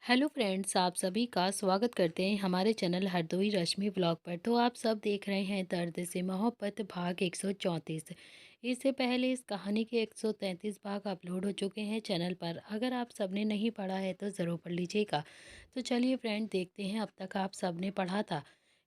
Hello friends, आप सभी का स्वागत करते हैं हमारे चैनल हरदोई रश्मि ब्लॉग पर। तो आप सब देख रहे हैं दर्द से मोहब्बत भाग 134। इससे पहले इस कहानी के 133 भाग अपलोड हो चुके हैं चैनल पर। अगर आप सबने नहीं पढ़ा है तो ज़रूर पढ़ लीजिएगा। तो चलिए फ्रेंड, देखते हैं अब तक आप सबने पढ़ा था।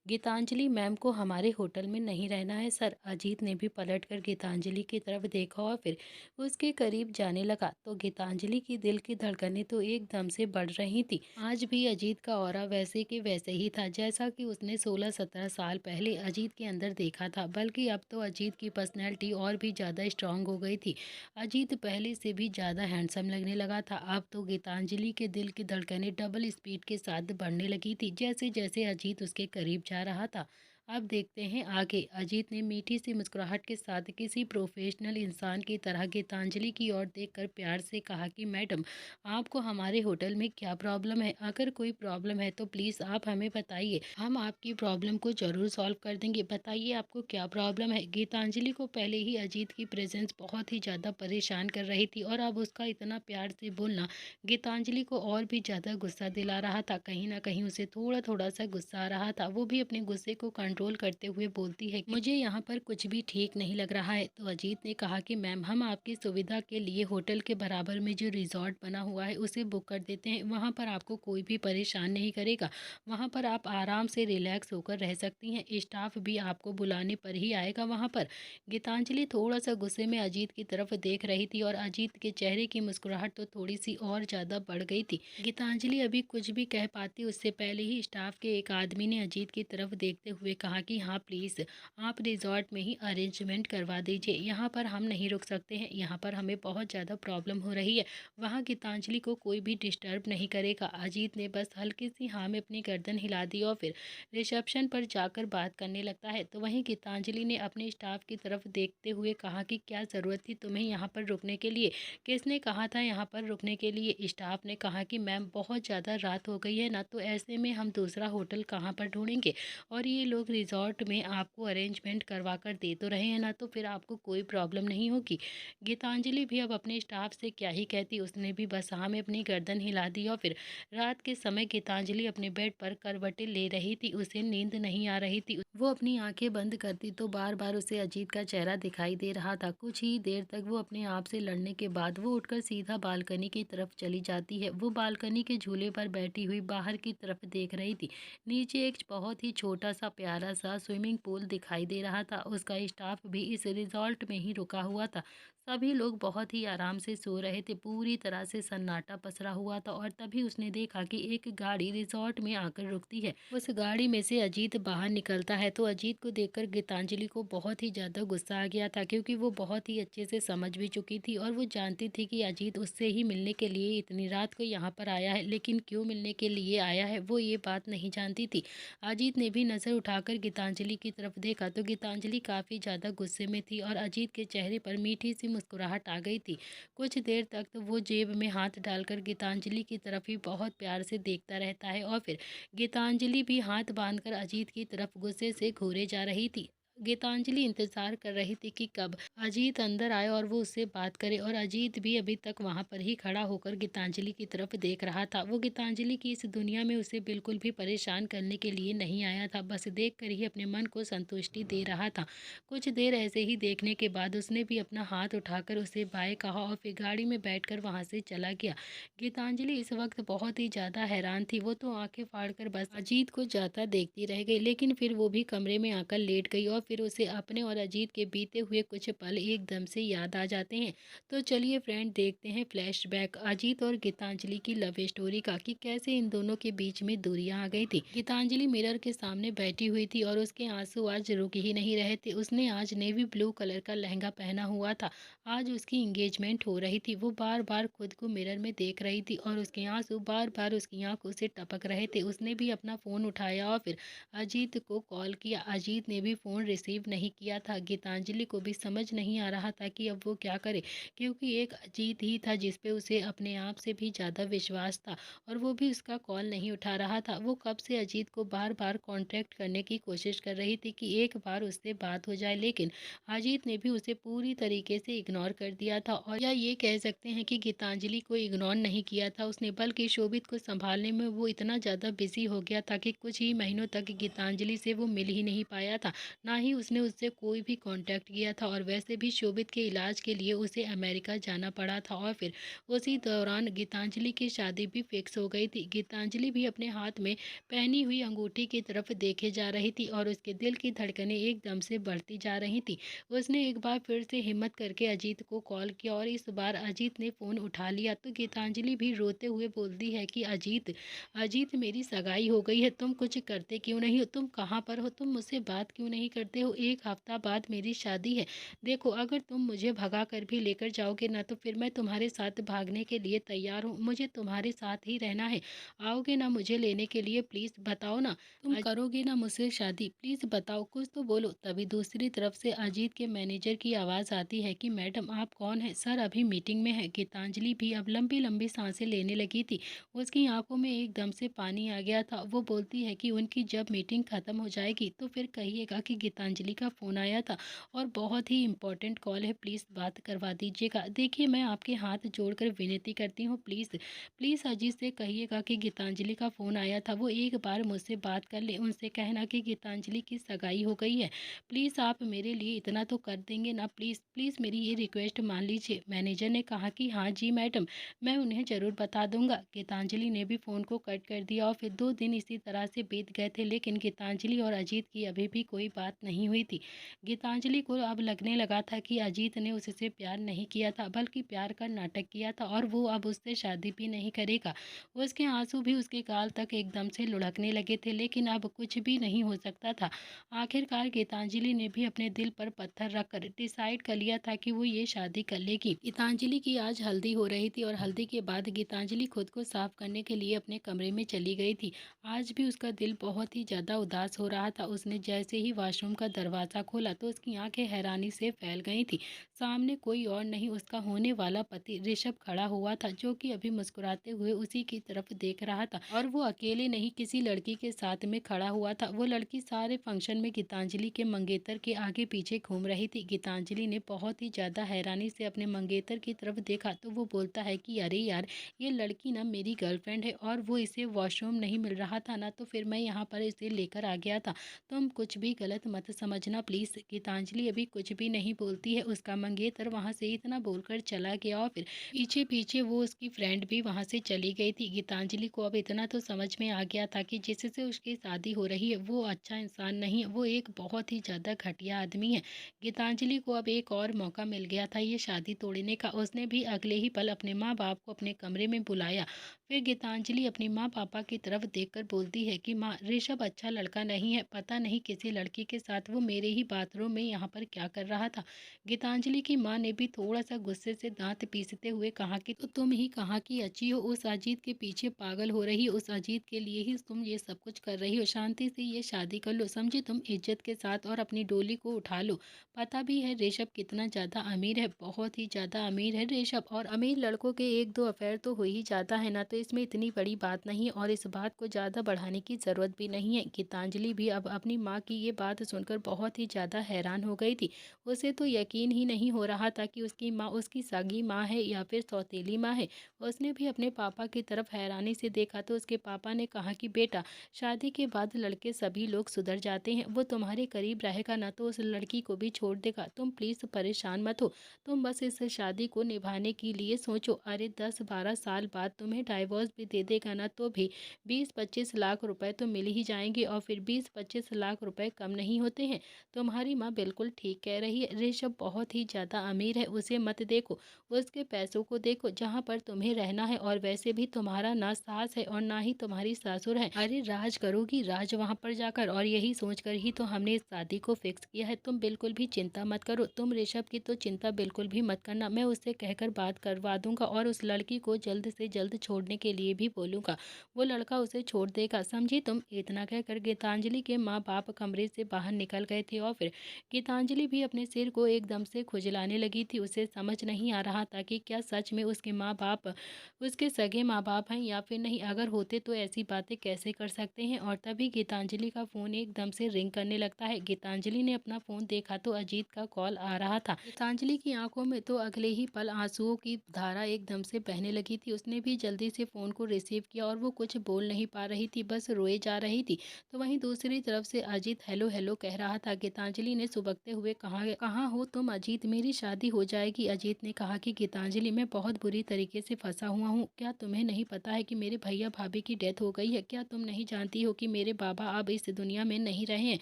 गीतांजलि मैम को हमारे होटल में नहीं रहना है सर। अजीत ने भी पलटकर गीतांजलि की तरफ देखा और फिर उसके करीब जाने लगा तो गीतांजलि की दिल की धड़कनें तो एकदम से बढ़ रही थी। आज भी अजीत का ऑरा वैसे के वैसे ही था जैसा कि उसने 16-17 साल पहले अजीत के अंदर देखा था, बल्कि अब तो अजीत की पर्सनैलिटी और भी ज़्यादा स्ट्रांग हो गई थी। अजीत पहले से भी ज़्यादा हैंडसम लगने लगा था। अब तो गीतांजलि के दिल की धड़कनें डबल स्पीड के साथ बढ़ने लगी थी जैसे जैसे अजीत उसके करीब जा रहा था। अब देखते हैं आगे। अजीत ने मीठी सी मुस्कुराहट के साथ किसी प्रोफेशनल इंसान की तरह गीतांजलि की ओर देखकर प्यार से कहा कि मैडम, आपको हमारे होटल में क्या प्रॉब्लम है? अगर कोई प्रॉब्लम है तो प्लीज़ आप हमें बताइए, हम आपकी प्रॉब्लम को ज़रूर सॉल्व कर देंगे। बताइए आपको क्या प्रॉब्लम है? गीतांजलि को पहले ही अजीत की प्रेजेंस बहुत ही ज़्यादा परेशान कर रही थी और अब उसका इतना प्यार से बोलना गीतांजलि को और भी ज़्यादा गुस्सा दिला रहा था। कहीं ना कहीं उसे थोड़ा थोड़ा सा गुस्सा आ रहा था। वो भी अपने गुस्से को कंट्रोल करते हुए बोलती है कि मुझे यहाँ पर कुछ भी ठीक नहीं लग रहा है। तो अजीत ने कहा कि मैम, हम आपकी सुविधा के लिए होटल के बराबर में जो रिजॉर्ट बना हुआ है उसे बुक कर देते हैं। वहाँ पर आपको कोई भी परेशान नहीं करेगा। वहाँ पर आप आराम से रिलैक्स होकर रह सकती हैं। स्टाफ भी आपको बुलाने पर ही आएगा वहाँ पर। गीतांजलि थोड़ा सा गुस्से में अजीत की तरफ देख रही थी और अजीत के चेहरे की मुस्कुराहट तो थोड़ी सी और ज़्यादा बढ़ गई थी। गीतांजलि अभी कुछ भी कह पाती उससे पहले ही स्टाफ के एक आदमी ने अजीत की तरफ देखते हुए कहा कि हाँ प्लीज़, आप रिजॉर्ट में ही अरेंजमेंट करवा दीजिए। यहाँ पर हम नहीं रुक सकते हैं। यहाँ पर हमें बहुत ज़्यादा प्रॉब्लम हो रही है। वहाँ गीतांजलि को कोई भी डिस्टर्ब नहीं करेगा। अजीत ने बस हल्की सी हाँ में अपनी गर्दन हिला दी और फिर रिसेप्शन पर जाकर बात करने लगता है। तो वहीं गीतांजलि ने अपने स्टाफ की तरफ देखते हुए कहा कि क्या ज़रूरत थी तुम्हें यहाँ पर रुकने के लिए? किसने कहा था यहाँ पर रुकने के लिए? स्टाफ ने कहा कि मैम, बहुत ज़्यादा रात हो गई है ना, तो ऐसे में हम दूसरा होटल कहाँ पर ढूंढेंगे? और ये लोग रिजॉर्ट में आपको अरेंजमेंट करवा कर दे तो रहे हैं ना, तो फिर आपको कोई प्रॉब्लम नहीं होगी। गीतांजलि भी अब अपने स्टाफ से क्या ही कहती, उसने भी बस हाँ में अपनी गर्दन हिला दी और फिर रात के समय गीतांजलि अपने बेड पर करवटें ले रही थी। उसे नींद नहीं आ रही थी। वो अपनी आंखें बंद करती तो बार बार उसे अजीत का चेहरा दिखाई दे रहा था। कुछ ही देर तक वो अपने आप से लड़ने के बाद वो उठकर सीधा बालकनी की तरफ चली जाती है। वो बालकनी के झूले पर बैठी हुई बाहर की तरफ देख रही थी। नीचे एक बहुत ही छोटा सा प्यारा सा स्विमिंग पूल दिखाई दे रहा था। उसका स्टाफ भी इस रिजॉर्ट में ही रुका हुआ था। सभी लोग बहुत ही आराम से सो रहे थे। पूरी तरह से सन्नाटा पसरा हुआ था और तभी उसने देखा कि एक गाड़ी रिजॉर्ट में आकर रुकती है। उस गाड़ी में से अजीत बाहर निकलता है। तो अजीत को देखकर गीतांजलि को बहुत ही ज़्यादा गुस्सा आ गया था, क्योंकि वो बहुत ही अच्छे से समझ भी चुकी थी और वो जानती थी कि अजीत उससे ही मिलने के लिए इतनी रात को यहाँ पर आया है। लेकिन क्यों मिलने के लिए आया है वो ये बात नहीं जानती थी। अजीत ने भी नज़र उठाकर गीतांजलि की तरफ देखा तो गीतांजलि काफ़ी ज़्यादा गुस्से में थी और अजीत के चेहरे पर मीठी सी मुस्कुराहट आ गई थी। कुछ देर तक तो वो जेब में हाथ डालकर गीतांजलि की तरफ ही बहुत प्यार से देखता रहता है और फिर गीतांजलि भी हाथ बांधकर अजीत की तरफ गुस्से से घूरे जा रही थी। गीतांजलि इंतजार कर रही थी कि कब अजीत अंदर आए और वो उससे बात करे, और अजीत भी अभी तक वहां पर ही खड़ा होकर गीतांजलि की तरफ देख रहा था। वो गीतांजलि की इस दुनिया में उसे बिल्कुल भी परेशान करने के लिए नहीं आया था, बस देख कर ही अपने मन को संतुष्टि दे रहा था। कुछ देर ऐसे ही देखने के बाद उसने भी अपना हाथ उठाकर उसे बाय कहा और फिर गाड़ी में बैठकर वहां से चला गया। गीतांजलि इस वक्त बहुत ही ज़्यादा हैरान थी। वो तो आंखें फाड़कर बस अजीत को जाता देखती रह गई, लेकिन फिर वो भी कमरे में आकर लेट गई और फिर उसे अपने और अजीत के बीते हुए कुछ पल एकदम से याद आ जाते हैं। तो चलिए फ्रेंड, देखते हैं फ्लैशबैक अजीत और गीतांजलि की लव स्टोरी का, कि कैसे इन दोनों के बीच में दूरियां आ गई थी। गीतांजलि मिरर के सामने बैठी हुई थी और उसके आंसू आज रुक ही नहीं रहे थे। उसने आज नेवी ब्लू कलर का लहंगा पहना हुआ था। आज उसकी इंगेजमेंट हो रही थी। वो बार बार खुद को मिरर में देख रही थी और उसके आंसू बार बार उसकी आंखों से टपक रहे थे। उसने भी अपना फ़ोन उठाया और फिर अजीत को कॉल किया। अजीत ने भी फ़ोन रिसीव नहीं किया था। गीतांजलि को भी समझ नहीं आ रहा था कि अब वो क्या करे, क्योंकि एक अजीत ही था जिस पे उसे अपने आप से भी ज़्यादा विश्वास था और वो भी उसका कॉल नहीं उठा रहा था। वो कब से अजीत को बार-बार कॉन्टैक्ट करने की कोशिश कर रही थी कि एक बार उससे बात हो जाए, लेकिन अजीत ने भी उसे पूरी तरीके से इग्नोर कर दिया था। और या ये कह सकते हैं कि गीतांजलि को इग्नोर नहीं किया था उसने, बल्कि शोभित को संभालने में वो इतना ज़्यादा बिजी हो गया था कि कुछ ही महीनों तक गीतांजलि से वो मिल ही नहीं पाया था, ना ही उसने उससे कोई भी कांटेक्ट किया था। और वैसे भी शोभित के इलाज के लिए उसे अमेरिका जाना पड़ा था और फिर उसी दौरान गीतांजलि की शादी भी फिक्स हो गई थी। गीतांजलि भी अपने हाथ में पहनी हुई अंगूठी की तरफ देखे जा रही थी और उसके दिल की धड़कनें एकदम से बढ़ती जा रही थी। उसने एक बार फिर से हिम्मत करके अजीत को कॉल किया और इस बार अजीत ने फ़ोन उठा लिया तो गीतांजलि भी रोते हुए बोलती है कि अजीत, अजीत मेरी सगाई हो गई है, तुम कुछ करते क्यों नहीं हो, तुम कहाँ पर हो, तुम मुझसे बात क्यों नहीं करते हो, एक हफ्ता बाद मेरी शादी है। देखो अगर तुम मुझे भगा कर भी लेकर जाओगे ना तो फिर मैं तुम्हारे साथ भागने के लिए तैयार हूँ, मुझे तुम्हारे साथ ही रहना है। आओगे ना मुझे लेने के लिए, प्लीज़ बताओ ना, तुम करोगे ना मुझसे शादी, प्लीज़ बताओ, कुछ तो बोलो। तभी दूसरी तरफ से अजीत के मैनेजर की आवाज़ आती है कि मैडम आप कौन हैं, सर अभी मीटिंग में है। गीतांजलि भी अब लंबी लंबी सांसें लेने लगी थी, उसकी आंखों में एकदम से पानी आ गया था। वो बोलती है कि उनकी जब मीटिंग ख़त्म हो जाएगी तो फिर कहिएगा कि गीतांजलि का फ़ोन आया था और बहुत ही इम्पोर्टेंट कॉल है, प्लीज़ बात करवा दीजिएगा। देखिए मैं आपके हाथ जोड़कर विनती करती हूँ, प्लीज़ प्लीज़ अजीत से कहिएगा कि गीतांजलि का फ़ोन आया था, वो एक बार मुझसे बात कर ले, उनसे कहना कि गीतांजलि की सगाई हो गई है। प्लीज़ आप मेरे लिए इतना तो कर देंगे ना, प्लीज़ प्लीज़ मेरी ये रिक्वेस्ट मान लीजिए। मैनेजर ने कहा कि हाँ जी मैडम, मैं उन्हें ज़रूर बता दूंगा। गीतांजलि ने भी फ़ोन को कट कर दिया और फिर 2 दिन इसी तरह से बीत गए थे, लेकिन गीतांजलि और अजीत की अभी भी कोई बात नहीं हुई थी। गीतांजलि को अब लगने लगा था कि अजीत ने उससे प्यार नहीं किया था, बल्कि प्यार का नाटक किया था और वो अब उससे शादी भी नहीं करेगा। उसके आंसू भी उसके गाल तक एकदम से लुढ़कने लगे थे, लेकिन अब कुछ भी नहीं हो सकता था। आखिरकार गीतांजलि ने भी अपने दिल पर पत्थर रखकर डिसाइड कर लिया था कि वो ये शादी कर लेगी। गीतांजलि की आज हल्दी हो रही थी और हल्दी के बाद गीतांजलि खुद को साफ करने के लिए अपने कमरे में चली गई थी। आज भी उसका दिल बहुत ही ज़्यादा उदास हो रहा था। उसने जैसे ही वॉशरूम का दरवाज़ा खोला तो उसकी आंखें हैरानी से फैल गई थी। सामने कोई और नहीं, उसका होने वाला पति ऋषभ खड़ा हुआ था, जो कि अभी मुस्कुराते हुए उसी की तरफ देख रहा था। और वो अकेले नहीं, किसी लड़की के साथ में खड़ा हुआ था। वो लड़की सारे फंक्शन में गीतांजलि के मंगेतर के आगे पीछे घूम रही थी। गीतांजलि ने बहुत ही ज़्यादा हैरानी से अपने मंगेतर की तरफ देखा तो वो बोलता है कि अरे यार, ये लड़की ना मेरी गर्लफ्रेंड है और वो इसे वॉशरूम नहीं मिल रहा था ना, तो फिर मैं यहाँ पर इसे लेकर आ गया था। तुम कुछ भी गलत मत समझना प्लीज़। गीतांजलि अभी कुछ भी नहीं बोलती है, उसका मंगेतर वहाँ से इतना बोलकर चला गया और फिर पीछे पीछे वो उसकी फ्रेंड भी वहाँ से चली गई थी। गीतांजलि को अब इतना तो समझ में आ गया था कि जिससे उसकी शादी हो रही है वो अच्छा इंसान नहीं है, वो एक बहुत ही ज़्यादा घटिया आदमी है। गीतांजलि को अब एक और मौका मिल गया था ये शादी तोड़ने का। उसने भी अगले ही पल अपने माँ बाप को अपने कमरे में बुलाया। फिर गीतांजलि अपनी माँ पापा की तरफ देखकर बोलती है कि माँ, ऋषभ अच्छा लड़का नहीं है, पता नहीं किसी लड़की के साथ वो मेरे ही बाथरूम में यहाँ पर क्या कर रहा था। गीतांजलि की माँ ने भी थोड़ा सा गुस्से से दांत पीसते हुए कहा कि तो तुम ही कहाँ की अच्छी हो, उस अजीत के पीछे पागल हो रही हो, उस अजीत के लिए ही तुम ये सब कुछ कर रही हो। शांति से ये शादी कर लो, समझी तुम, इज्जत के साथ, और अपनी डोली को उठा लो। पता भी है ऋषभ कितना ज़्यादा अमीर है, बहुत ही ज़्यादा अमीर है ऋषभ, और अमीर लड़कों के एक दो अफेयर तो हो ही जाता है ना, तो इसमें इतनी बड़ी बात नहीं है और इस बात को ज़्यादा बढ़ाने की ज़रूरत भी नहीं है। गीतांजलि भी अब अपनी माँ की ये बात सुनकर बहुत ही ज़्यादा हैरान हो गई थी। उसे तो यकीन ही नहीं हो रहा था कि उसकी माँ उसकी सगी माँ है या फिर सौतेली माँ है। उसने भी अपने पापा की तरफ हैरानी से देखा तो उसके पापा ने कहा कि बेटा, शादी के बाद लड़के सभी लोग सुधर जाते हैं, वो तुम्हारे करीब रहेगा ना तो उस लड़की को भी छोड़ देगा। तुम प्लीज़ परेशान मत हो, तुम बस इस शादी को निभाने के लिए सोचो। अरे 10-12 साल बाद तुम्हें डाइवोर्स भी दे देगा ना तो भी 20-25 लाख रुपए तो मिल ही जाएंगे, और फिर 20-25 लाख रुपए कम नहीं होते हैं। तुम्हारी माँ बिल्कुल ठीक कह रही है, ऋषभ बहुत ही ज़्यादा अमीर है, उसे मत देखो, उसके पैसों को देखो जहाँ पर तुम्हें रहना है। और वैसे भी तुम्हारा ना सास है और ना ही तुम्हारी सासुर है। अरे राज करोगी राज वहाँ पर जाकर, और यही सोचकर ही तो हमने इस शादी को फिक्स किया है। तुम बिल्कुल भी चिंता मत करो, तुम ऋषभ की तो चिंता बिल्कुल भी मत करना, मैं उससे कहकर बात करवा दूंगा और उस लड़की को जल्द से जल्द छोड़ने के लिए भी बोलूँगा, वो लड़का उसे छोड़ देगा, समझी तुम। इतना कहकर गीतांजलि के माँ बाप कमरे से बाहर निकल गए थे और फिर गीतांजलि भी अपने सिर को एकदम से खुजला जिलाने लगी थी। उसे समझ नहीं आ रहा था कि क्या सच में उसके माँ बाप उसके सगे माँ बाप हैं या फिर नहीं। अगर होते तो ऐसी बातें कैसे कर सकते हैं। और तभी गीतांजलि का फ़ोन एकदम से रिंग करने लगता है। गीतांजलि ने अपना फ़ोन देखा तो अजीत का कॉल आ रहा था। गीतांजलि की आंखों में तो अगले ही पल आंसुओं की धारा एकदम से बहने लगी थी। उसने भी जल्दी से फ़ोन को रिसीव किया और वो कुछ बोल नहीं पा रही थी, बस रोए जा रही थी। तो वहीं दूसरी तरफ से अजीत हेलो हेलो कह रहा था। गीतांजलि ने सुबकते हुए कहा, कहाँ हो तुम अजीत, मेरी शादी हो जाएगी। अजीत ने कहा कि गीतांजलि, मैं बहुत बुरी तरीके से फंसा हुआ हूँ। क्या तुम्हें नहीं पता है कि मेरे भैया भाभी की डेथ हो गई है? क्या तुम नहीं जानती हो कि मेरे बाबा अब इस दुनिया में नहीं रहे हैं?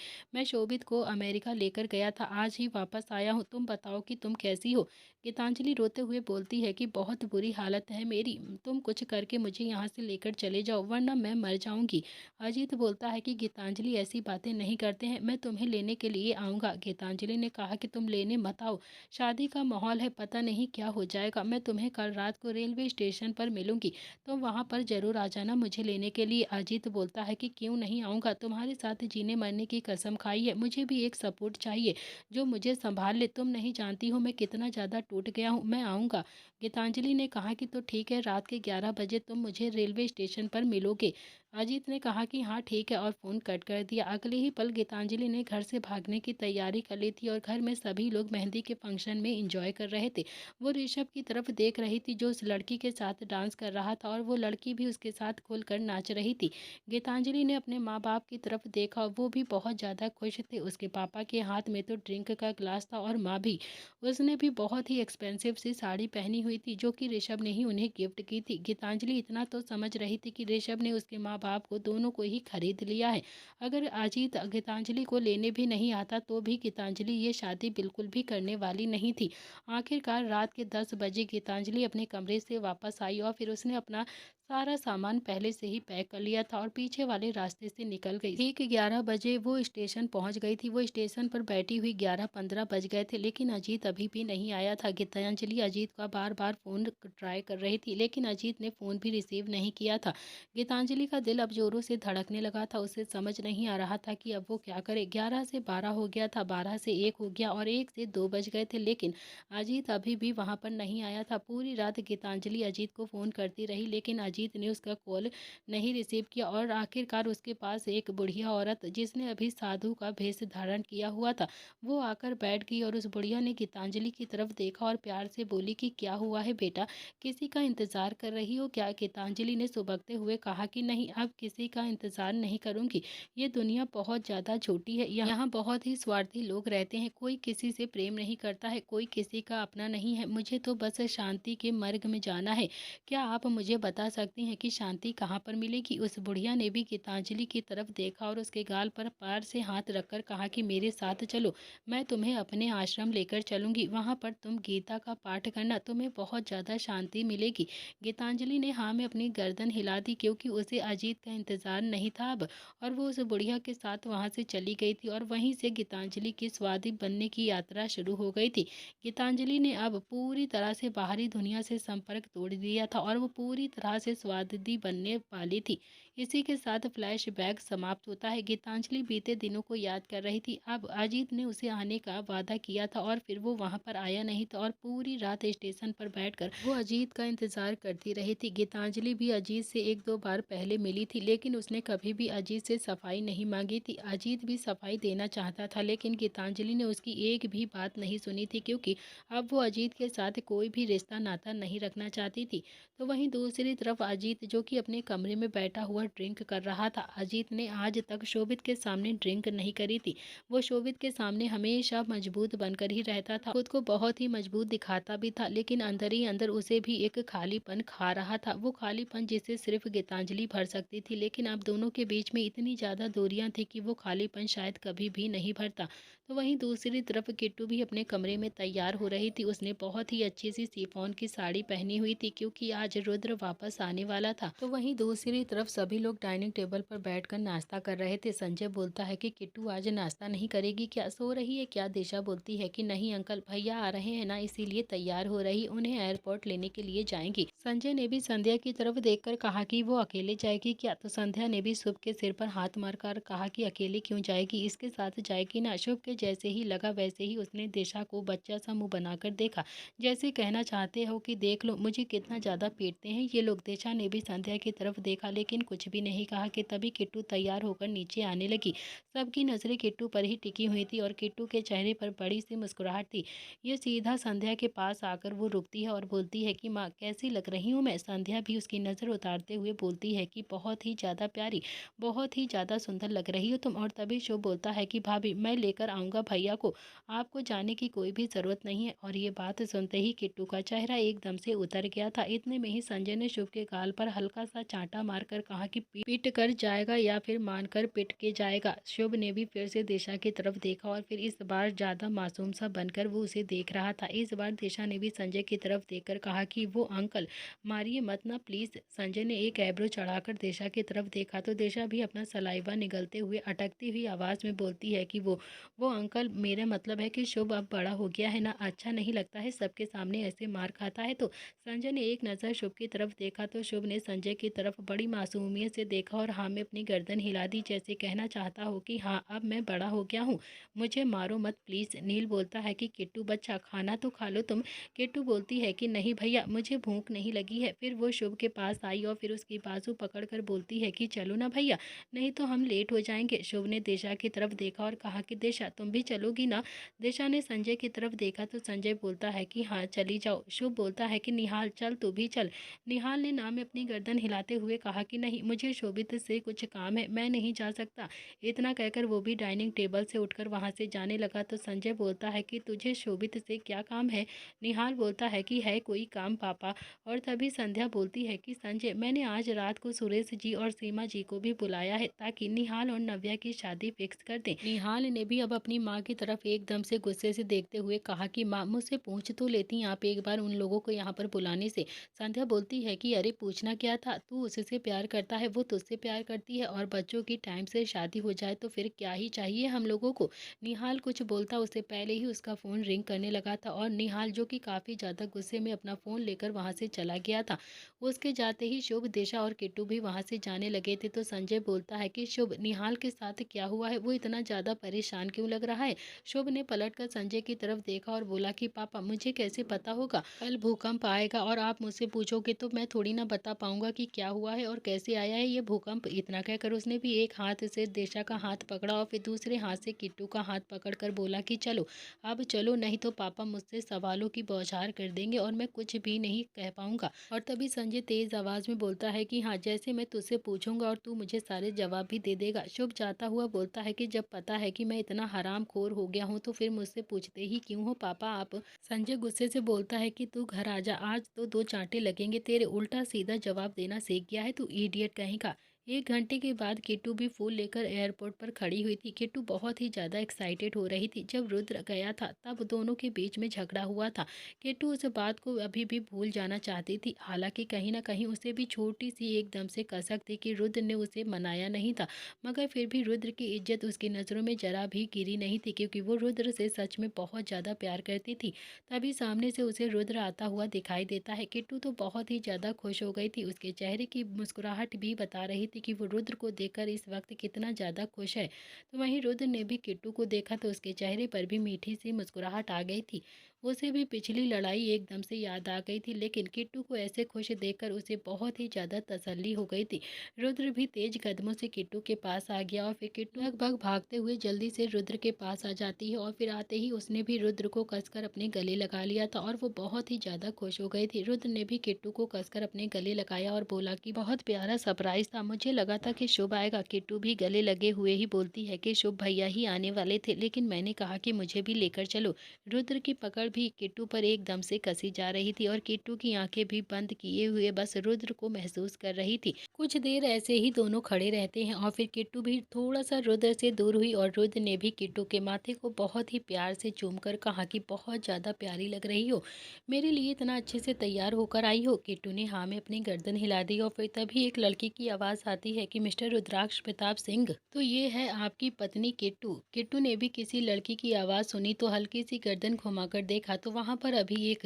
मैं शोभित को अमेरिका लेकर गया था, आज ही वापस आया हूँ। तुम बताओ कि तुम कैसी हो? गीतांजलि रोते हुए बोलती है कि बहुत बुरी हालत है मेरी, तुम कुछ करके मुझे यहाँ से लेकर चले जाओ वरना मैं मर जाऊंगी। अजीत बोलता है कि गीतांजलि ऐसी बातें नहीं करते हैं, मैं तुम्हें लेने के लिए आऊँगा। गीतांजलि ने कहा कि तुम लेने मत आओ, शादी का माहौल है, पता नहीं क्या हो जाएगा। मैं तुम्हें कल रात को रेलवे स्टेशन पर मिलूंगी, तुम वहाँ पर ज़रूर आ जाना मुझे लेने के लिए। अजीत बोलता है कि क्यों नहीं आऊँगा, तुम्हारे साथ जीने मरने की कसम खाई है, मुझे भी एक सपोर्ट चाहिए जो मुझे संभाल ले। तुम नहीं जानती हो मैं कितना ज़्यादा टूट गया हूँ, मैं आऊँगा। गीतांजलि ने कहा कि तो ठीक है, रात के 11 बजे तुम मुझे रेलवे स्टेशन पर मिलोगे। अजीत ने कहा कि हाँ ठीक है और फ़ोन कट कर दिया। अगले ही पल गीतांजलि ने घर से भागने की तैयारी कर ली थी और घर में सभी लोग मेहंदी के फंक्शन में एंजॉय कर रहे थे। वो ऋषभ की तरफ देख रही थी जो उस लड़की के साथ डांस कर रहा था और वो लड़की भी उसके साथ खुलकर नाच रही थी। गीतांजलि ने अपने माँ बाप की तरफ देखा, वो भी बहुत ज़्यादा खुश थे। उसके पापा के हाथ में तो ड्रिंक का ग्लास था और माँ भी, उसने भी बहुत ही एक्सपेंसिव सी साड़ी पहनी हुई थी जो कि ऋषभ ने ही उन्हें गिफ्ट की थी। गीतांजलि इतना तो समझ रही थी कि ऋषभ ने उसके माँ बाप को दोनों को ही खरीद लिया है। अगर अजीत गीतांजलि को लेने भी नहीं आता तो भी गीतांजलि ये शादी बिल्कुल भी करने वाली नहीं थी। आखिरकार रात के 10 बजे गीतांजलि अपने कमरे से वापस आई और फिर उसने अपना सारा सामान पहले से ही पैक कर लिया था और पीछे वाले रास्ते से निकल गई। ठीक 11 बजे वो स्टेशन पहुंच गई थी। वो स्टेशन पर बैठी हुई 11:15 बज गए थे लेकिन अजीत अभी भी नहीं आया था। गीतांजलि अजीत का बार बार फ़ोन ट्राई कर रही थी लेकिन अजीत ने फ़ोन भी रिसीव नहीं किया था। गीतांजलि का दिल अब जोरों से धड़कने लगा था। उसे समझ नहीं आ रहा था कि अब वो क्या करे। 11 से 12 हो गया था, 12 से 1 हो गया और 1 से 2 बज गए थे लेकिन अजीत अभी भी वहाँ पर नहीं आया था। पूरी रात गीतांजलि अजीत को फ़ोन करती रही लेकिन अजीत ने उसका कॉल नहीं रिसीव किया और आखिरकार उसके पास एक बुढ़िया औरत जिसने अभी साधु का भेष धारण किया हुआ था, वो आकर बैठ गई और उस बुढ़िया ने गीतांजलि की तरफ देखा और प्यार से बोली कि क्या हुआ है बेटा, किसी का इंतज़ार कर रही हो क्या? गीतांजलि ने सुबकते हुए कहा कि नहीं, अब किसी का इंतज़ार नहीं करूँगी। ये दुनिया बहुत ज़्यादा छोटी है, यहाँ बहुत ही स्वार्थी लोग रहते हैं, कोई किसी से प्रेम नहीं करता है, कोई किसी का अपना नहीं है। मुझे तो बस शांति के मार्ग में जाना है। क्या आप मुझे बता सकती हैं कि शांति कहाँ पर मिलेगी? उस बुढ़िया ने भी गीतांजलि की तरफ देखा और उसके गाल पर पैर से हाथ रखकर कहा कि मेरे साथ चलो, मैं तुम्हें अपने आश्रम लेकर चलूँगी, वहाँ पर तुम गीता का पाठ करना, तुम्हें बहुत ज़्यादा शांति मिलेगी। गीतांजलि ने हाँ में अपनी गर्दन हिला दी क्योंकि उसे अजीत का इंतज़ार नहीं था अब, और वो उस बुढ़िया के साथ वहाँ से चली गई थी और वहीं से गीतांजलि की स्वाति बनने की यात्रा शुरू हो गई थी। गीतांजलि ने अब पूरी तरह से बाहरी दुनिया से संपर्क तोड़ दिया था और वो पूरी तरह से स्वाति बनने वाली थी। इसी के साथ फ्लैशबैक समाप्त होता है। गीतांजलि बीते दिनों को याद कर रही थी। अब अजीत ने उसे आने का वादा किया था और फिर वो वहाँ पर आया नहीं था और पूरी रात स्टेशन पर बैठकर वो अजीत का इंतजार करती रही थी। गीतांजलि भी अजीत से 1-2 बार पहले मिली थी लेकिन उसने कभी भी अजीत से सफाई नहीं मांगी थी। अजीत भी सफाई देना चाहता था लेकिन गीतांजलि ने उसकी एक भी बात नहीं सुनी थी क्योंकि अब वो अजीत के साथ कोई भी रिश्ता नाता नहीं रखना चाहती थी। तो वहीं दूसरी तरफ अजीत जो कि अपने कमरे में बैठा हुआ ड्रिंक कर रहा था। अजीत ने आज तक शोभित के सामने ड्रिंक नहीं करी थी। वो शोभित के सामने हमेशा मजबूत बनकर ही रहता था, खुद को बहुत ही मजबूत दिखाता भी था लेकिन अंदर ही अंदर उसे भी एक खालीपन खा रहा था। वो खालीपन जिसे सिर्फ गीतांजलि भर सकती थी लेकिन अब दोनों के बीच में इतनी ज़्यादा दूरियां थी कि वो खालीपन शायद कभी भी नहीं भरता। तो वहीं दूसरी तरफ किट्टू भी अपने कमरे में तैयार हो रही थी। उसने बहुत ही अच्छी सी शिफॉन की साड़ी पहनी हुई थी क्योंकि आज रुद्र वापस आने आने वाला था। तो वहीं दूसरी तरफ सभी लोग डाइनिंग टेबल पर बैठकर नाश्ता कर रहे थे। संजय बोलता है कि किट्टू आज नाश्ता नहीं करेगी क्या, सो रही है क्या? दिशा बोलती है कि नहीं अंकल, भैया आ रहे हैं ना, इसीलिए तैयार हो रही, उन्हें एयरपोर्ट लेने के लिए जाएंगी। संजय ने भी संध्या की तरफ देखकर कहा कि वो अकेले जाएगी क्या? तो संध्या ने भी शुभ के सिर पर हाथ मारकर कहा कि अकेले क्यों जाएगी, इसके साथ जाएगी ना। शुभ के जैसे ही लगा वैसे ही उसने दिशा को बच्चा सा मुंह बनाकर देखा, जैसे कहना चाहते हो कि देख लो मुझे कितना ज्यादा पीटते हैं ये लोग। दिशा ने भी संध्या की तरफ देखा लेकिन कुछ भी नहीं कहा कि तभी किट्टू तैयार होकर नीचे आने लगी। सबकी नजरें किट्टू पर ही टिकी हुई थी और किट्टू के चेहरे पर बड़ी सी मुस्कुराहट थी। ये सीधा संध्या के पास आकर वो रुकती है और बोलती है कि माँ कैसी लग रही हूँ मैं। संध्या भी उसकी नज़र उतारते हुए बोलती है कि बहुत ही ज़्यादा प्यारी, बहुत ही ज़्यादा सुंदर लग रही हो तुम। और तभी शुभ बोलता है कि भाभी मैं लेकर आऊँगा भैया को, आपको जाने की कोई भी ज़रूरत नहीं है। और ये बात सुनते ही किट्टू का चेहरा एकदम से उतर गया था। इतने में ही संजय ने शुभ के गाल पर हल्का सा चांटा मारकर कहा कि पीट कर जाएगा या फिर मानकर पिट के जाएगा। शुभ ने भी फिर से दिशा की तरफ देखा और फिर इस बार ज़्यादा मासूम सा बनकर वो उसे देख रहा था। इस बार दिशा ने भी संजय की तरफ देखकर कहा कि वो अंकल मारिए मत ना प्लीज़। संजय ने एक ऐब्रो चढ़ाकर दिशा की तरफ देखा तो दिशा भी अपना सलाइवा निगलते हुए अटकती हुई आवाज़ में बोलती है कि वो अंकल मेरा मतलब है कि शुभ अब बड़ा हो गया है ना, अच्छा नहीं लगता है सबके सामने ऐसे मार खाता है। तो संजय ने एक नज़र शुभ की तरफ देखा तो शुभ ने संजय की तरफ बड़ी मासूमियत से देखा और हाँ में अपनी गर्दन हिला दी, जैसे कहना चाहता हो कि हाँ अब मैं बड़ा हो गया हूँ, मुझे मारो मत प्लीज़। नील बोलता है कि किट्टू बच्चा खाना तो खा लो तुम। किट्टू बोलती है कि नहीं भैया मुझे भूख नहीं लगी है। फिर वो शुभ के पास आई और फिर उसकी बाजू पकड़कर बोलती है कि चलो ना भैया, नहीं तो हम लेट हो जाएंगे। शुभ ने दिशा की तरफ देखा और कहा कि दिशा तुम भी चलोगी ना। दिशा ने संजय की तरफ देखा तो संजय बोलता है कि हाँ चली जाओ। शुभ बोलता है कि निहाल चल तू भी चल। निहाल ने ना में अपनी गर्दन हिलाते हुए कहा कि नहीं मुझे शोभित से कुछ काम है, मैं नहीं जा सकता। इतना कहकर वो भी डाइनिंग टेबल से उठकर वहाँ से जाने लगा तो संजय बोलता है कि तुझे शोभित से क्या काम है? निहाल बोलता है कि है कोई काम पापा। और तभी संध्या बोलती है कि संजय मैंने आज रात को सुरेश जी और सीमा जी को भी बुलाया है ताकि निहाल और नव्या की शादी फिक्स कर दें। निहाल ने भी अब अपनी माँ की तरफ एकदम से गुस्से से देखते हुए कहा कि माँ मुझसे पूछ तो लेती आप एक बार उन लोगों को यहाँ पर बुलाने से। संध्या बोलती है कि अरे पूछना क्या था, तू उससे प्यार करता है वो तुझसे प्यार करती है और बच्चों की टाइम से शादी हो जाए तो फिर क्या ही चाहिए हम लोगों को। निहाल कुछ बोलता उससे पहले ही उसका फ़ोन रिंग करने लगा था और निहाल जो कि काफ़ी ज़्यादा गुस्से में अपना फ़ोन लेकर वहाँ से चला गया था। उसके जाते ही शुभ, दिशा और किट्टू भी वहाँ से जाने लगे थे तो संजय बोलता है कि शुभ निहाल के साथ क्या हुआ है, वो इतना ज़्यादा परेशान क्यों लग रहा है? शुभ ने पलटकर संजय की तरफ देखा और बोला कि पापा मुझे कैसे पता होगा, कल भूकंप आएगा और आप मुझसे पूछोगे तो मैं थोड़ी ना बता पाऊंगा कि क्या हुआ है और कैसे आया है ये भूकंप। इतना कहकर उसने भी एक हाथ से दिशा का हाथ पकड़ा और फिर दूसरे हाथ से किट्टू का हाथ पकड़कर बोला कि चलो अब चलो, नहीं तो पापा मुझसे सवालों की बौछार कर देंगे और मैं कुछ भी नहीं कह पाऊंगा। और तभी संजय तेज आवाज में बोलता है कि हाँ जैसे मैं तुझसे पूछूंगा और तू मुझे सारे जवाब भी दे देगा। शुभ जाता हुआ बोलता है कि जब पता है कि मैं इतना हरामखोर हो गया हूँ तो फिर मुझसे पूछते ही क्यों हो पापा आप। संजय गुस्से से बोलता है कि तू घर आ जा, आज तो दो चांटे लगेंगे तेरे, उल्टा सीधा जवाब देना सीख गया है तू, इडियट कहीं का। 1 घंटे के बाद किट्टू भी फूल लेकर एयरपोर्ट पर खड़ी हुई थी। किट्टू बहुत ही ज़्यादा एक्साइटेड हो रही थी। जब रुद्र गया था तब दोनों के बीच में झगड़ा हुआ था। किट्टू उस बात को अभी भी भूल जाना चाहती थी, हालांकि कहीं ना कहीं उसे भी छोटी सी एकदम से कसक थी कि रुद्र ने उसे मनाया नहीं था, मगर फिर भी रुद्र की इज्जत उसकी नज़रों में जरा भी गिरी नहीं थी क्योंकि वो रुद्र से सच में बहुत ज़्यादा प्यार करती थी। तभी सामने से उसे रुद्र आता हुआ दिखाई देता है। किट्टू तो बहुत ही ज़्यादा खुश हो गई थी, उसके चेहरे की मुस्कुराहट भी बता रही थी कि वो रुद्र को देखकर इस वक्त कितना ज़्यादा खुश है। तो वहीं रुद्र ने भी किट्टू को देखा तो उसके चेहरे पर भी मीठी सी मुस्कुराहट आ गई थी। उसे भी पिछली लड़ाई एकदम से याद आ गई थी, लेकिन किट्टू को ऐसे खुश देखकर उसे बहुत ही ज़्यादा तसल्ली हो गई थी। रुद्र भी तेज कदमों से किट्टू के पास आ गया और फिर किट्टू लगभग भागते हुए जल्दी से रुद्र के पास आ जाती है और फिर आते ही उसने भी रुद्र को कसकर अपने गले लगा लिया था और वो बहुत ही ज़्यादा खुश हो गई थी। रुद्र ने भी किट्टू को कसकर अपने गले लगाया और बोला कि बहुत प्यारा सरप्राइज था, मुझे लगा था कि शुभ आएगा। किट्टू भी गले लगे हुए ही बोलती है कि शुभ भैया ही आने वाले थे, लेकिन मैंने कहा कि मुझे भी लेकर चलो। रुद्र की पकड़ भी किट्टू पर एकदम से कसी जा रही थी और किट्टू की आंखें भी बंद किए हुए बस रुद्र को महसूस कर रही थी। कुछ देर ऐसे ही दोनों खड़े रहते हैं और फिर किट्टू भी थोड़ा सा रुद्र से दूर हुई और रुद्र ने भी किट्टू के माथे को बहुत ही प्यार से चूमकर कहा कि बहुत ज़्यादा प्यारी लग रही हो, मेरे लिए इतना अच्छे से तैयार होकर आई हो। किट्टू ने हाँ में अपनी गर्दन हिला दी और फिर तभी एक लड़की की आवाज़ आती है कि मिस्टर रुद्राक्ष प्रताप सिंह, तो ये है आपकी पत्नी किट्टू। किट्टू ने भी किसी लड़की की आवाज़ सुनी तो हल्की सी गर्दन घुमाकर देखा तो वहाँ पर अभी एक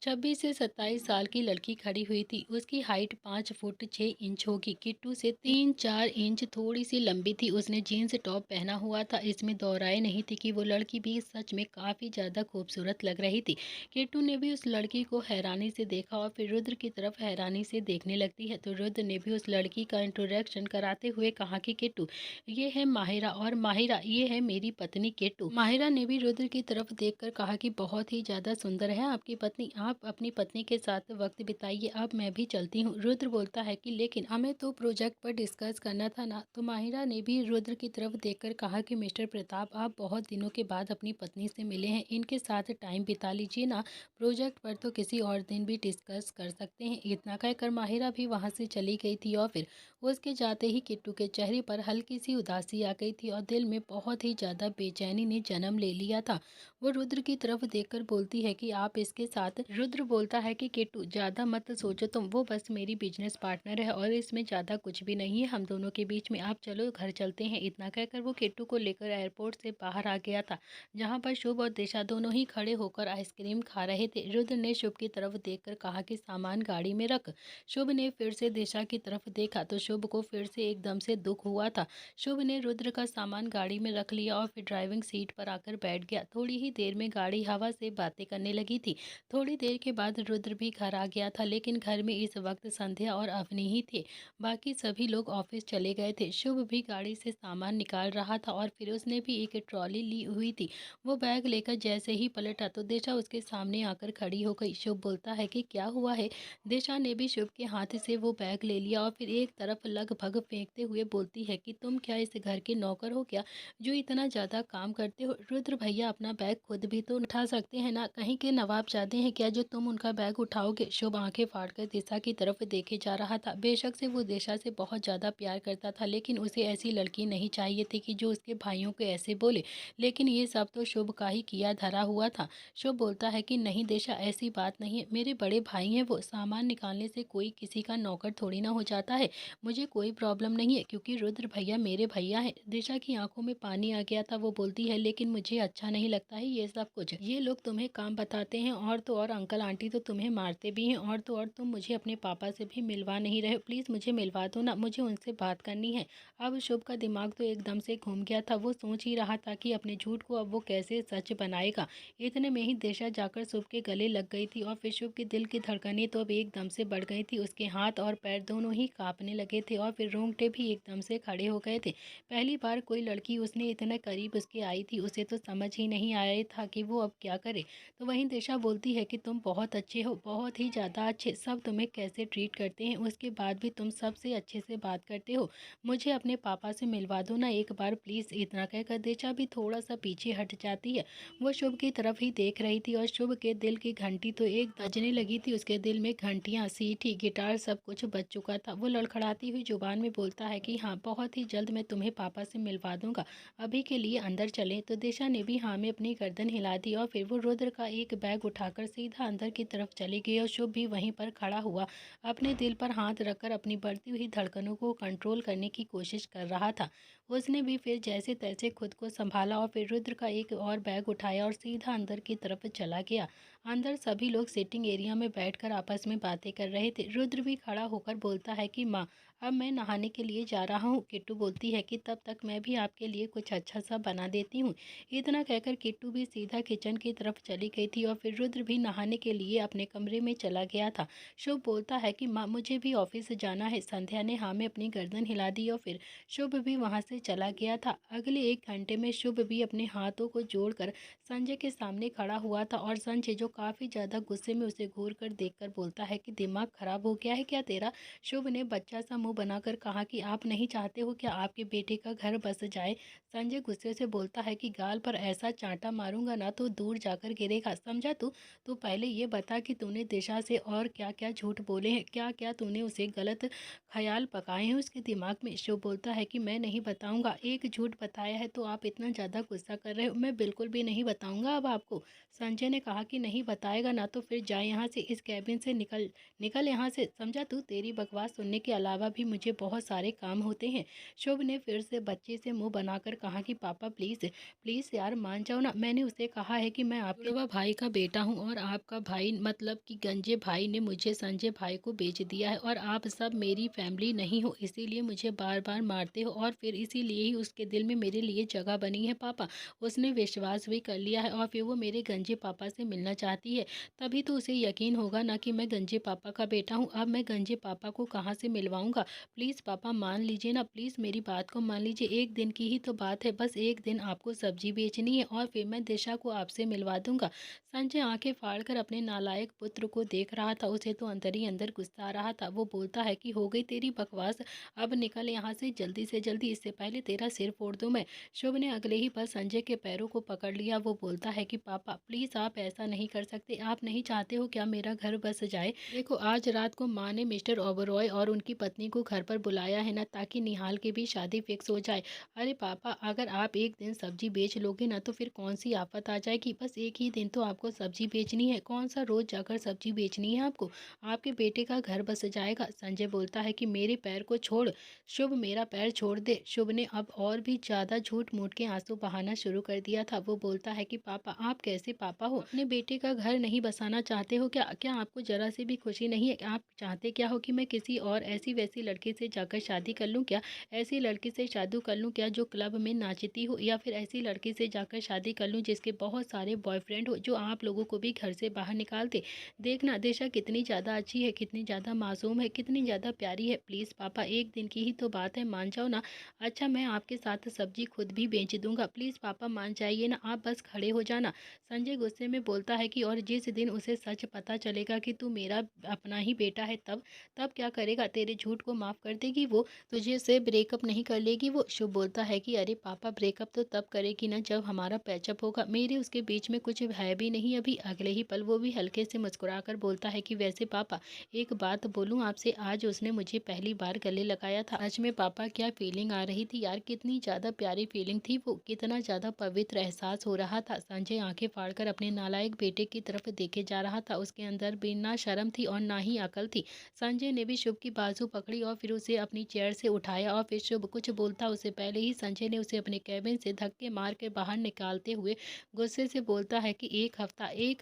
26 से 27 साल की लड़की खड़ी हुई थी। उसकी हाइट 5 फुट 6 इंच होगी, किट्टू से 3-4 इंच थोड़ी सी लंबी थी। उसने जीन्स टॉप पहना हुआ था। इसमें दो राय नहीं थी कि वो लड़की भी सच में काफ़ी ज़्यादा खूबसूरत लग रही थी। किट्टू ने भी उस लड़की को हैरानी से देखा और फिर रुद्र की तरफ हैरानी से देखने लगती है तो रुद्र ने भी उस लड़की का इंट्रोडक्शन कराते हुए कहा कि किट्टू, ये है माहिरा और माहिरा ये है मेरी पत्नी किट्टू। माहिरा ने भी रुद्र की तरफ देखकर कहा कि बहुत ही ज़्यादा सुंदर है आपकी पत्नी, आप अपनी पत्नी के साथ वक्त बिताइए, अब मैं भी चलती हूँ। रुद्र बोलता है कि लेकिन हमें तो प्रोजेक्ट पर डिस्कस करना था ना। तो माहिरा ने भी रुद्र की तरफ देखकर कहा कि मिस्टर प्रताप, आप बहुत दिनों के बाद अपनी पत्नी से मिले हैं, इनके साथ टाइम बिता लीजिए ना, प्रोजेक्ट पर तो किसी और दिन भी डिस्कस कर सकते हैं। इतना कहकर माहिरा भी वहाँ से चली गई थी और फिर उसके जाते ही किट्टू के चेहरे पर हल्की सी उदासी आ गई थी और दिल में बहुत ही ज़्यादा बेचैनी ने जन्म ले लिया था। वो रुद्र की तरफ देखकर बोलती है कि आप इसके साथ। रुद्र बोलता है कि किट्टू, ज़्यादा मत सोचो तुम, वो बस मेरी बिजनेस पार्टनर है और इसमें ज़्यादा कुछ भी नहीं है हम दोनों के बीच में, आप चलो घर चलते हैं। इतना कहकर वो किट्टू को लेकर एयरपोर्ट से बाहर आ गया था, जहाँ पर शुभ और दिशा दोनों ही खड़े होकर आइसक्रीम खा रहे थे। रुद्र ने शुभ की तरफ देखकर कहा कि सामान गाड़ी में रख। शुभ ने फिर से दिशा की तरफ देखा तो शुभ को फिर से एकदम से दुख हुआ था। शुभ ने रुद्र का सामान गाड़ी में रख लिया और फिर ड्राइविंग सीट पर आकर बैठ गया। थोड़ी ही देर में गाड़ी हवा से बातें करने लगी थी। थोड़ी देर के बाद रुद्र भी घर आ गया था, लेकिन घर में इस वक्त संध्या और अवनी ही थे, बाकी सभी लोग ऑफिस चले गए थे। शुभ भी गाड़ी से सामान निकाल रहा था और फिर उसने भी एक ट्रॉली ली हुई थी। वो बैग लेकर जैसे ही पलटा तो दिशा उसके सामने आकर खड़ी हो गई। शुभ बोलता है कि क्या हुआ है। दिशा ने भी शुभ के हाथ से वो बैग ले लिया और फिर एक तरफ लगभग फेंकते हुए बोलती है कि तुम क्या इस घर के नौकर हो क्या, जो इतना ज़्यादा काम करते हो। रुद्र भैया अपना बैग खुद भी तो उठा सकते हैं ना, कहीं के नवाबजादे हैं क्या जो तुम उनका बैग उठाओगे। शुभ आंखें फाड़कर दिशा की तरफ देखे जा रहा था। बेशक से वो दिशा से बहुत ज़्यादा प्यार करता था, लेकिन उसे ऐसी लड़की नहीं चाहिए थी कि जो उसके भाइयों को ऐसे बोले। लेकिन ये सब तो शुभ का ही किया धरा हुआ था। शुभ बोलता है कि नहीं दिशा, ऐसी बात नहीं है, मेरे बड़े भाई हैं वो, सामान निकालने से कोई किसी का नौकर थोड़ी ना हो जाता है, मुझे कोई प्रॉब्लम नहीं है क्योंकि रुद्र भैया मेरे भैया हैं। दिशा की आंखों में पानी आ गया था। वो बोलती है लेकिन मुझे अच्छा नहीं लगता है ये सब कुछ, ये लोग तुम्हें काम बताते हैं और तो और अंकल आंटी तो तुम्हें मारते भी हैं और तो और तुम मुझे अपने पापा से भी मिलवा नहीं रहे, प्लीज़ मुझे मिलवा दो ना, मुझे उनसे बात करनी है। अब शुभ का दिमाग तो एकदम से घूम गया था। वो सोच ही रहा था कि अपने झूठ को अब वो कैसे सच बनाएगा। इतने में ही दिशा जाकर शुभ के गले लग गई थी और फिर शुभ के दिल की धड़कनें तो अब एकदम से बढ़ गई थी। उसके हाथ और पैर दोनों ही कांपने लगे थे और फिर रोंगटे भी एकदम से खड़े हो गए थे। पहली बार कोई लड़की उसने इतने करीब उसके आई थी, उसे तो समझ ही नहीं आया था कि वो अब क्या करे। तो वहीं दिशा बोलती है कि तुम बहुत अच्छे हो, बहुत ही ज़्यादा अच्छे, सब तुम्हें कैसे ट्रीट करते हैं उसके बाद भी तुम सबसे अच्छे से बात करते हो, मुझे अपने पापा से मिलवा दो ना एक बार प्लीज़। इतना कहकर दिशा भी थोड़ा सा पीछे हट जाती है। वो शुभ की तरफ ही देख रही थी और शुभ के दिल की घंटी तो एक बजने लगी थी। उसके दिल में घंटियाँ, सीटी, गिटार सब कुछ बज चुका था। वो लड़खड़ाती हुई जुबान में बोलता है कि हाँ, बहुत ही जल्द मैं तुम्हें पापा से मिलवा दूंगा, अभी के लिए अंदर चलें। तो दिशा ने भी हाँ में अपनी गर्दन हिला दी और फिर वो रुद्र का एक बैग उठाकर सीधा अंदर की तरफ चली गई और शुभ भी वहीं पर खड़ा हुआ अपने दिल पर हाथ रखकर अपनी बढ़ती हुई धड़कनों को कंट्रोल करने की कोशिश कर रहा था। उसने भी फिर जैसे तैसे खुद को संभाला और फिर रुद्र का एक और बैग उठाया और सीधा अंदर की तरफ चला गया। अंदर सभी लोग सिटिंग एरिया में बैठकर आपस में बातें कर रहे थे। रुद्र भी खड़ा होकर बोलता है कि माँ, अब मैं नहाने के लिए जा रहा हूँ। किट्टू बोलती है कि तब तक मैं भी आपके लिए कुछ अच्छा सा बना देती हूँ। इतना कहकर किट्टू भी सीधा किचन की तरफ चली गई थी और फिर रुद्र भी नहाने के लिए अपने कमरे में चला गया था। शुभ बोलता है कि माँ, मुझे भी ऑफिस जाना है। संध्या ने हाँ में अपनी गर्दन हिला दी और फिर शुभ भी वहाँ से चला गया था। अगले 1 घंटे में शुभ भी अपने हाथों को जोड़कर संजय के सामने खड़ा हुआ था और संजय जो तो काफ़ी ज़्यादा गुस्से में उसे घूर कर देखकर बोलता है कि दिमाग खराब हो गया है क्या तेरा। शुभ ने बच्चा सा मुंह बनाकर कहा कि आप नहीं चाहते हो क्या आपके बेटे का घर बस जाए। संजय गुस्से से बोलता है कि गाल पर ऐसा चांटा मारूंगा ना तो दूर जाकर गिरेगा, समझा तू। तू पहले ये बता कि तूने दिशा से और क्या क्या झूठ बोले हैं, क्या क्या तूने उसे गलत ख्याल पकाए हैं उसके दिमाग में। शुभ बोलता है कि मैं नहीं बताऊंगा, एक झूठ बताया है तो आप इतना ज़्यादा गुस्सा कर रहे हो, मैं बिल्कुल भी नहीं बताऊंगा अब आपको। संजय ने कहा कि नहीं बताएगा ना तो फिर जाए यहाँ से, इस कैबिन से निकल निकल यहाँ से, समझा तू। तेरी बकवास सुनने के अलावा भी मुझे बहुत सारे काम होते हैं। शुभ ने फिर से बच्चे से मुंह बनाकर कहा कि पापा प्लीज़ प्लीज़ यार मान जाओ ना, मैंने उसे कहा है कि मैं आपके जुड़वा भाई का बेटा हूँ और आपका भाई मतलब कि गंजे भाई ने मुझे संजय भाई को बेच दिया है और आप सब मेरी फैमिली नहीं हो, इसीलिए मुझे बार बार मारते हो और फिर इसीलिए ही उसके दिल में मेरे लिए जगह बनी है पापा। उसने विश्वास भी कर लिया है और फिर वो मेरे गंजे पापा से मिलना चाहती है, तभी तो उसे यकीन होगा ना कि मैं गंजे पापा का बेटा हूँ। अब मैं गंजे पापा को कहाँ से मिलवाऊंगा। प्लीज़ पापा मान लीजिए ना, प्लीज़ मेरी बात को मान लीजिए, एक दिन की ही तो बात है, बस एक दिन आपको सब्जी बेचनी है और फिर मैं दिशा को आपसे मिलवा दूंगा। संजय आंखें फाड़कर अपने नालायक पुत्र को देख रहा था, उसे तो अंदर ही अंदर गुस्सा आ रहा था। वो बोलता है कि हो गई तेरी बकवास, अब निकल यहाँ से जल्दी से जल्दी, इससे पहले तेरा सिर फोड़ दूँ मैं। शुभ ने अगले ही पल संजय के पैरों को पकड़ लिया। वो बोलता है कि पापा प्लीज़ आप ऐसा नहीं कर सकते, आप नहीं चाहते हो क्या मेरा घर बस जाए। देखो आज रात को माँ ने मिस्टर ओबरॉय और उनकी पत्नी को घर पर बुलाया है ना, ताकि निहाल की भी शादी फिक्स हो जाए। अरे पापा अगर आप एक दिन सब्जी बेच लोगे ना तो फिर कौन सी आफत आ जाएगी, बस एक ही दिन तो आपको सब्जी बेचनी है, कौन सा रोज जाकर सब्जी बेचनी है आपको, आपके बेटे का घर बस जाएगा। संजय बोलता है कि मेरे पैर को छोड़ शुभ, मेरा पैर छोड़ दे। शुभ ने अब और भी ज़्यादा झूठ मूठ के आंसू बहाना शुरू कर दिया था। वो बोलता है कि पापा आप कैसे पापा हो, अपने बेटे का घर नहीं बसाना चाहते हो क्या, क्या आपको जरा सी भी खुशी नहीं है, आप चाहते क्या हो कि मैं किसी और ऐसी वैसी लड़की से जाकर शादी कर लूँ क्या, ऐसी लड़की से शादी कर लूँ क्या जो क्लब में नाचती हो, या फिर ऐसी लड़की से जाकर शादी कर लूँ जिसके बहुत सारे बॉयफ्रेंड हो जो आप लोगों को भी घर से बाहर निकाल दे। देखना दिशा कितनी ज़्यादा अच्छी है, कितनी ज़्यादा मासूम है, कितनी ज़्यादा प्यारी है। प्लीज़ पापा एक दिन की ही तो बात है, मान जाओ ना। अच्छा मैं आपके साथ सब्जी खुद भी बेच दूंगा, प्लीज़ पापा मान जाइए ना, आप बस खड़े हो जाना। संजय गुस्से में बोलता है कि और जिस दिन उसे सच पता चलेगा कि तू मेरा अपना ही बेटा है तब तब क्या करेगा, तेरे झूठ को माफ़ कर देगी वो, तुझे से ब्रेकअप नहीं कर लेगी वो। शुभ बोलता है कि अरे पापा ब्रेकअप तो तब करेगी ना जब हमारा पैचअप होगा, मेरे उसके बीच में कुछ है भी नहीं अभी। अगले ही पल वो भी हल्के से मुस्कुराकर बोलता है कि वैसे पापा एक बात बोलूं आपसे, आज उसने मुझे पहली बार गले लगाया था, आज में पापा क्या फीलिंग आ रही थी यार, कितनी ज़्यादा प्यारी फीलिंग थी वो, कितना ज़्यादा पवित्र एहसास हो रहा था। संजय आंखें फाड़कर अपने नालायक बेटे की तरफ देखे जा रहा था, उसके अंदर भी ना शर्म थी और ना ही अकल थी। संजय ने भी शुभ की बाजू पकड़ी और फिर उसे अपनी चेयर से उठाया और फिर शुभ कुछ बोलता उससे पहले ही संजय ने उसे अपने कैबिन से धक्के मार के बाहर निकालते हुए गुस्से से बोलता है कि एक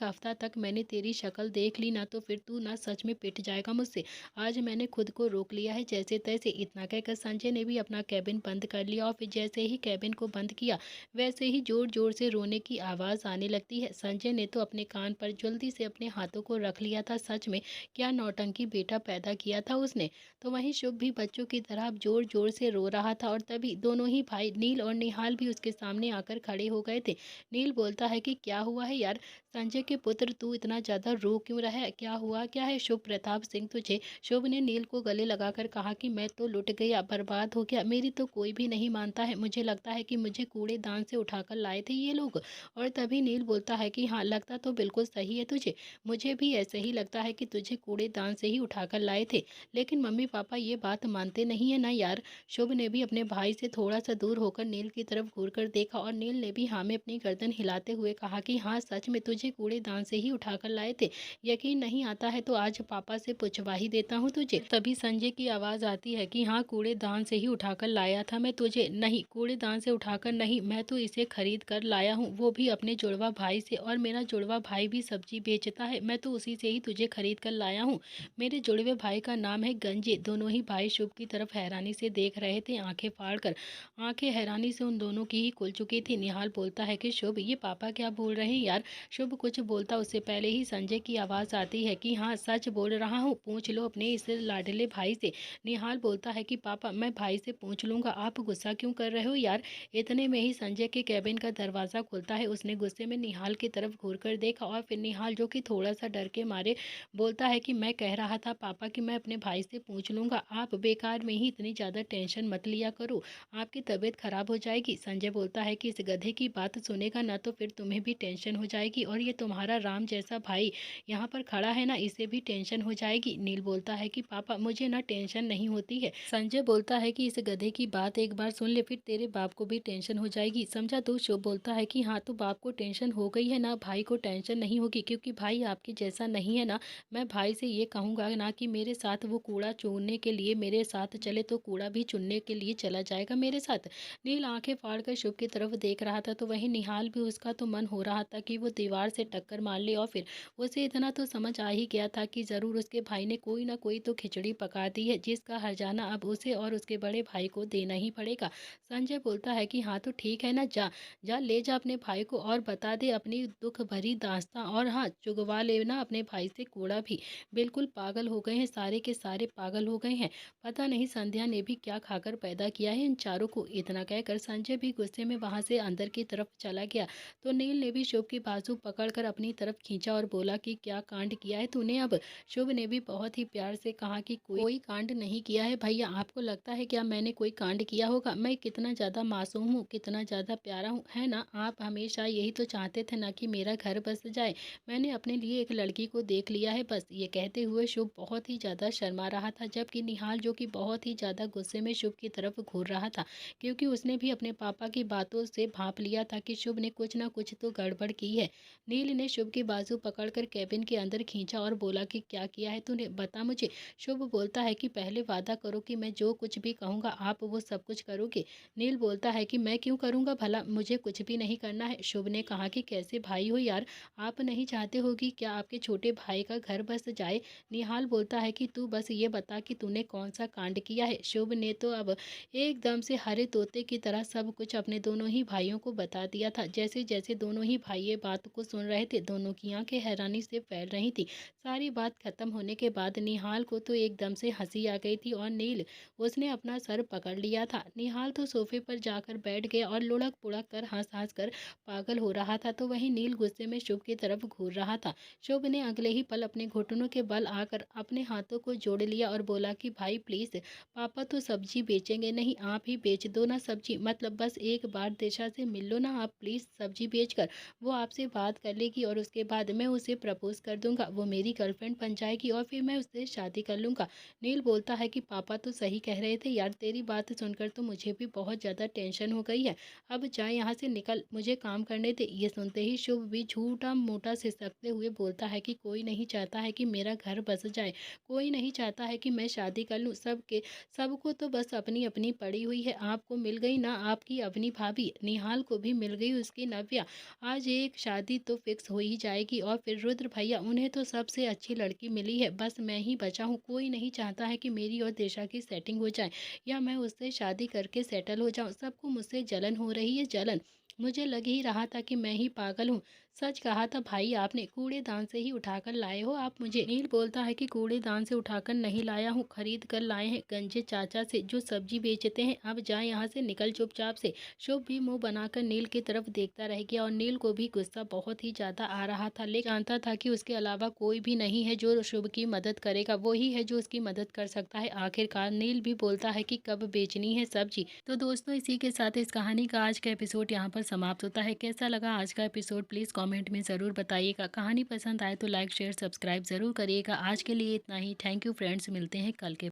हफ्ता तक मैंने तेरी शक्ल देख ली ना तो फिर तू ना सच में पिट जाएगा मुझसे, आज मैंने खुद को रोक लिया है जैसे तैसे। इतना कहकर संजय ने भी अपना कैबिन बंद कर लिया और फिर जैसे ही कैबिन को बंद किया वैसे ही जोर जोर से रोने की आवाज़ आने लगती है। संजय ने तो अपने कान पर जल्दी से अपने हाथों को रख लिया था, सच में क्या नौटंकी बेटा पैदा किया था उसने। तो वहीं शुभ भी बच्चों की तरह जोर जोर से रो रहा था और तभी दोनों ही भाई नील और निहाल भी उसके सामने आकर खड़े हो गए थे। नील बोलता है कि क्या हुआ है यार संजय के पुत्र, तू इतना ज़्यादा रो क्यों रहा है, क्या हुआ क्या है शुभ प्रताप सिंह तुझे। शुभ ने नील को गले लगाकर कहा कि मैं तो लुट गया, बर्बाद हो गया, मेरी तो कोई भी नहीं मानता है, मुझे लगता है कि मुझे कूड़ेदान से उठाकर लाए थे ये लोग। और तभी नील बोलता है कि हाँ लगता तो बिल्कुल सही है तुझे, मुझे भी ऐसे ही लगता है कि तुझे कूड़ेदान से ही उठाकर लाए थे, लेकिन मम्मी पापा ये बात मानते नहीं है ना यार। शुभ ने भी अपने भाई से थोड़ा सा दूर होकर नील की तरफ घूरकर देखा और नील ने भी हाँ में अपनी गर्दन हिलाते हुए कहा कि हाँ सच में तुझे कूड़ेदान से ही उठाकर लाए थे, यकीन नहीं आता है तो आज पापा से पूछवा ही देता हूँ तुझे। तभी संजय की आवाज़ आती है कि हाँ कूड़ेदान से ही उठाकर लाया था मैं तुझे, नहीं कूड़ेदान से उठाकर नहीं, मैं तो इसे खरीद कर लाया हूँ, वो भी अपने जुड़वा भाई से, और मेरा जुड़वा भाई भी सब्जी बेचता है, मैं तो उसी से ही तुझे खरीद कर लाया हूँ। मेरे जुड़वे भाई का नाम है गंजे। दोनों ही भाई शुभ की तरफ हैरानी से देख रहे थे, आंखें फाड़ कर। आंखें हैरानी से उन दोनों की ही खुल चुकी थी। निहाल बोलता है कि शुभ ये पापा क्या बोल रहे हैं यार। शुभ कुछ बोलता उससे पहले ही संजय की आवाज़ आती है कि हाँ, सच बोल रहा हूँ, पूछ लो अपने इस लाडले भाई से। निहाल बोलता है कि पापा, मैं भाई से पूछ लूँगा, आप गुस्सा क्यों कर रहे हो यार? इतने में ही संजय के केबिन का दरवाज़ा खुलता है। उसने गुस्से में निहाल की तरफ घूर कर देखा और फिर निहाल, जो कि थोड़ा-सा डर के मारे, बोलता है कि मैं कह रहा था पापा कि मैं अपने भाई से पूछ लूँगा, आप बेकार में ही इतनी ज़्यादा टेंशन मत लिया करो, आपकी तबीयत खराब हो जाएगी। संजय बोलता है कि इस गधे की बात सुनेगा ना तो फिर तुम्हें भी टेंशन हो जाएगी, और ये तुम्हारा राम जैसा भाई यहाँ पर खड़ा है ना, इसे भी टेंशन हो जाएगी। नील बोलता है कि पापा, मुझे ना टेंशन नहीं होती है। संजय बोलता है कि इस गधे की बात एक बार सुन ले, फिर तेरे बाप को भी टेंशन हो जाएगी, समझा तू? शुभ बोलता है कि हाँ, तो बाप को टेंशन हो गई है ना, भाई को टेंशन नहीं होगी, क्योंकि भाई आपके जैसा नहीं है ना। मैं भाई से ये कहूँगा ना कि मेरे साथ वो कूड़ा चुनने के लिए मेरे साथ चले, तो कूड़ा भी चुनने के लिए चला जाएगा मेरे साथ। नील आंखें फाड़कर शुभ की तरफ देख रहा था, तो वहीं निहाल भी, उसका तो मन हो रहा था कि वो दीवार से टक्कर मार ले, और फिर उसे इतना तो समझ आ ही गया था कि ज़रूर उसके भाई ने कोई ना कोई तो खिचड़ी पका दी है, जिसका हर्जाना अब उसे और उसके बड़े भाई को देना ही पड़ेगा। संजय बोलता है कि हाँ, तो ठीक है ना, जा जा ले जा अपने भाई को और बता दे अपनी दुख भरी दास्तां, और हाँ, चुगवा लेना अपने भाई से कूड़ा भी। बिल्कुल पागल हो गए हैं, सारे के सारे पागल हो गए हैं। पता नहीं संध्या ने भी क्या खाकर पैदा किया है इन चारों को। इतना कहकर संजय भी गुस्से में वहां से अंदर की तरफ चला गया, तो नील ने भी शुभ की बाजू पकड़कर अपनी तरफ खींचा और बोला कि क्या कांड किया है तूने अब? शुभ ने भी बहुत ही प्यार से कहा कि कोई कांड नहीं किया है भैया, आपको लगता है क्या मैंने कोई कांड किया होगा? मैं कितना ज़्यादा मासूम हूँ, कितना ज़्यादा प्यारा हूँ, है ना? आप हमेशा यही तो चाहते थे ना कि मेरा घर बस जाए। मैंने अपने लिए एक लड़की को देख लिया है बस। ये कहते हुए शुभ बहुत ही ज़्यादा शर्मा रहा था, जबकि निहाल, जो कि बहुत ही ज़्यादा गुस्से में शुभ की तरफ घूर रहा था, क्योंकि उसने भी अपने पापा की बातों से भांप लिया था कि शुभ ने कुछ ना कुछ तो गड़बड़ की है। नील ने शुभ की बाजू पकड़कर केबिन के अंदर खींचा और बोला कि क्या किया है तूने, बता मुझे। शुभ बोलता है कि पहले वादा करो कि मैं जो कुछ भी कहूँगा आप वो सब कुछ करोगे। नील बोलता है कि मैं क्यों करूँगा भला, मुझे कुछ भी नहीं करना है। शुभ ने कहा कि कैसे भाई हो यार, आप नहीं चाहते हो कि क्या आपके छोटे भाई का घर बस जाए? निहाल बोलता है कि तू बस ये बता कि तूने कौन सा कांड किया है। शुभ ने तो अब एकदम से हरे तोते की तरह सब कुछ अपने दोनों ही भाइयों को बता दिया था। जैसे जैसे दोनों ही भाई ये बात को सुन रहे थे, दोनों की आंखें हैरानी से फैल रही थी। सारी बात खत्म होने के बाद निहाल को तो एकदम से हंसी आ गई थी, और नील, उसने अपना सर पकड़ लिया था। निहाल तो सोफे पर जाकर बैठ गया और लुढ़क पुढ़क कर हंस हंस कर पागल हो रहा था, तो वहीं नील गुस्से में शुभ की तरफ घूर रहा था। शुभ ने अगले ही पल अपने घुटनों के बल आकर अपने हाथों को जोड़ लिया और बोला कि भाई प्लीज, पापा तो सब्जी बेचेंगे नहीं, आप ही बेच दो ना सब्जी, मतलब बस एक बार दिशा से मिल लो ना आप प्लीज सब्जी बेचकर। वो आपसे बात कर लेगी और उसके बाद मैं उसे प्रपोज कर दूंगा, वो मेरी गर्लफ्रेंड बन जाएगी और फिर मैं उससे शादी कर लूंगा। नील बोलता है कि पापा तो सही कह रहे थे यार, तेरी बात सुनकर तो मुझे भी बहुत ज़्यादा टेंशन हो गई है। अब जा यहाँ से निकल, मुझे काम करने दे। ये सुनते ही शुभ भी झूठा मोटा सिसकते हुए बोलता है कि कोई नहीं चाहता है कि मेरा घर बस जाए, कोई नहीं चाहता है कि मैं शादी कर लूँ। सबको तो बस अपनी अपनी पड़ी हुई है। आपको मिल गई ना आपकी अपनी भाभी, निहाल को भी मिल गई उसकी नव्या। आज एक शादी तो फिक्स हो ही जाएगी, और फिर रुद्र भैया, उन्हें तो सबसे अच्छी लड़की मिली है, बस मैं ही बचा हूँ। कोई नहीं चाहता है कि मेरी और दिशा की सेटिंग हो जाए, या मैं उससे शादी करके सेटल हो जाऊँ। सबको मुझसे जलन हो रही है, जलन। मुझे लग ही रहा था कि मैं ही पागल हूँ। सच कहा था भाई आपने, कूड़ेदान से ही उठाकर लाए हो आप मुझे। नील बोलता है कि कूड़ेदान से उठाकर नहीं लाया हूँ, खरीद कर लाए हैं गंजे चाचा से जो सब्जी बेचते हैं। अब जाए यहाँ से, निकल चुपचाप से। शुभ भी मुंह बनाकर नील की तरफ देखता रह गया, और नील को भी गुस्सा बहुत ही ज्यादा आ रहा था, लेकिन जानता था कि उसके अलावा कोई भी नहीं है जो शुभ की मदद करेगा, वो ही है जो उसकी मदद कर सकता है। आखिरकार नील भी बोलता है कि कब बेचनी है सब्जी। तो दोस्तों, इसी के साथ इस कहानी का आज का एपिसोड यहाँ पर समाप्त होता है। कैसा लगा आज का एपिसोड, प्लीज़ कमेंट में ज़रूर बताइएगा। कहानी पसंद आए तो लाइक शेयर सब्सक्राइब ज़रूर करिएगा। आज के लिए इतना ही। थैंक यू फ्रेंड्स, मिलते हैं कल के